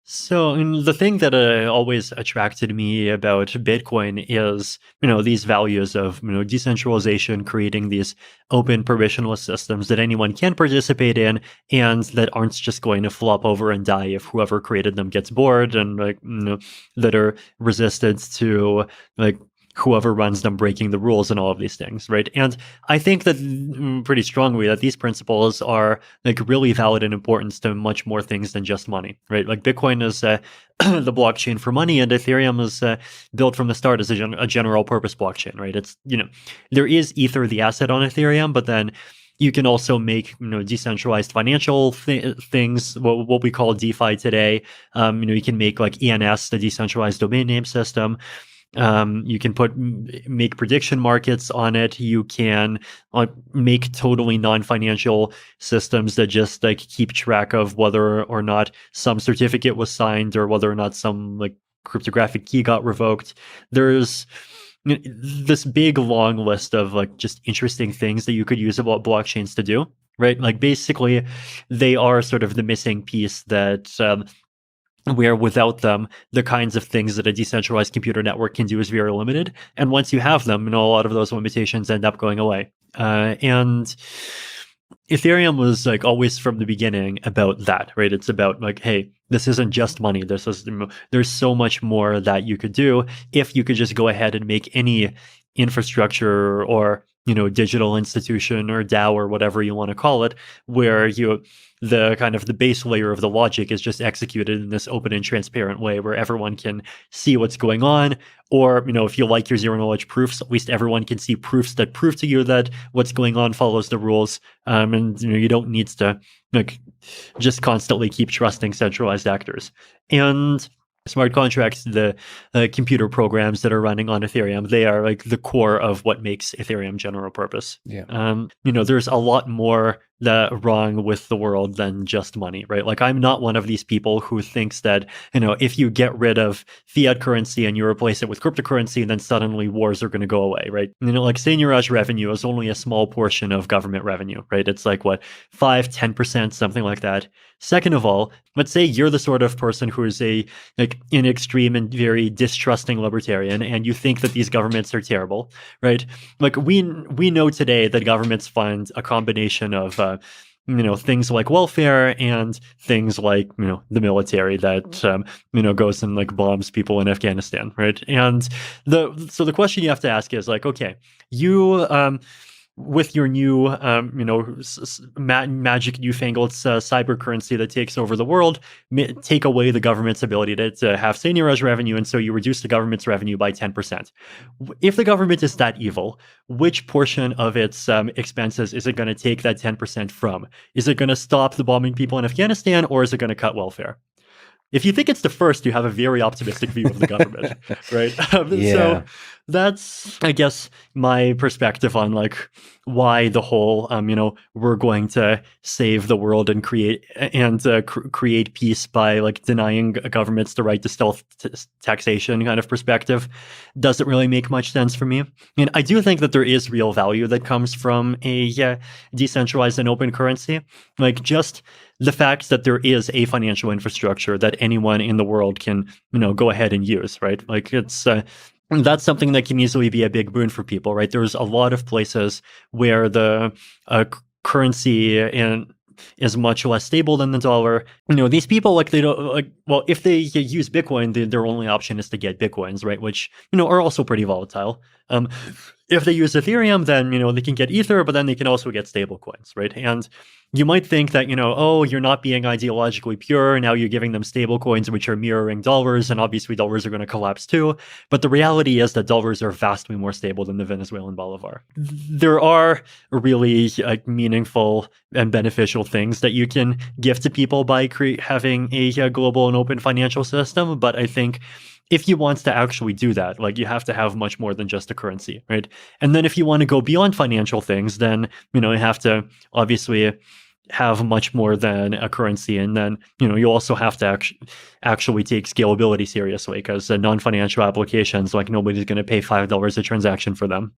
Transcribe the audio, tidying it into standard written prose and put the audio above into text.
So, and the thing that always attracted me about Bitcoin is, these values of, decentralization, creating these open permissionless systems that anyone can participate in and that aren't just going to flop over and die if whoever created them gets bored, and that are resistant to like whoever runs them breaking the rules and all of these things, right? And I think that pretty strongly that these principles are like really valid and important to much more things than just money, right? Like Bitcoin is the blockchain for money, and Ethereum is built from the start as a general purpose blockchain, right? It's there is Ether, the asset on Ethereum, but then you can also make decentralized financial things, what we call DeFi today. You can make like ENS, the decentralized domain name system. You can make prediction markets on it. You can make totally non-financial systems that just like keep track of whether or not some certificate was signed or whether or not some like cryptographic key got revoked. There's this big long list of like just interesting things that you could use about blockchains to do, right? Like basically they are sort of the missing piece that where without them, the kinds of things that a decentralized computer network can do is very limited. And once you have them, a lot of those limitations end up going away. And Ethereum was like always from the beginning about that, right? It's about like, hey, this isn't just money. There's so much more that you could do if you could just go ahead and make any infrastructure or digital institution or DAO or whatever you want to call it, where the kind of the base layer of the logic is just executed in this open and transparent way where everyone can see what's going on. Or, if you like your zero knowledge proofs, at least everyone can see proofs that prove to you that what's going on follows the rules. And, you don't need to like just constantly keep trusting centralized actors. And smart contracts, the computer programs that are running on Ethereum, they are like the core of what makes Ethereum general purpose. Yeah. There's a lot more wrong with the world than just money, right? Like I'm not one of these people who thinks that, if you get rid of fiat currency and you replace it with cryptocurrency, then suddenly wars are going to go away, right? Like seigniorage revenue is only a small portion of government revenue, right? It's like what, 5-10%, something like that. Second of all, let's say you're the sort of person who is an extreme and very distrusting libertarian, and you think that these governments are terrible, right? Like we know today that governments fund a combination of things like welfare and things like the military that goes and like bombs people in Afghanistan, right? And the question you have to ask is like, okay, you with your new, magic newfangled cyber currency that takes over the world, take away the government's ability to have seigniorage revenue, and so you reduce the government's revenue by 10%. If the government is that evil, which portion of its expenses is it going to take that 10% from? Is it going to stop the bombing people in Afghanistan, or is it going to cut welfare? If you think it's the first, you have a very optimistic view of the government, right? Yeah. So that's, I guess, my perspective on like why the whole, we're going to save the world and create peace by like denying governments the right to stealth taxation kind of perspective doesn't really make much sense for me. And I do think that there is real value that comes from a decentralized and open currency, like just the fact that there is a financial infrastructure that anyone in the world can, go ahead and use, right? Like it's that's something that can easily be a big boon for people, right? There's a lot of places where the currency is much less stable than the dollar. These people, like, they don't like, well, if they use Bitcoin, their only option is to get Bitcoins, right? Which, are also pretty volatile. If they use Ethereum, then, they can get Ether, but then they can also get stable coins, right? And you might think that, oh, you're not being ideologically pure. Now you're giving them stable coins, which are mirroring dollars, and obviously dollars are going to collapse too. But the reality is that dollars are vastly more stable than the Venezuelan bolivar. There are really meaningful and beneficial things that you can give to people by having a global and open financial system. But I think if you want to actually do that, like you have to have much more than just a currency, right? And then if you want to go beyond financial things, then, you have to obviously have much more than a currency. And then, you also have to actually take scalability seriously, because non-financial applications, like nobody's going to pay $5 a transaction for them.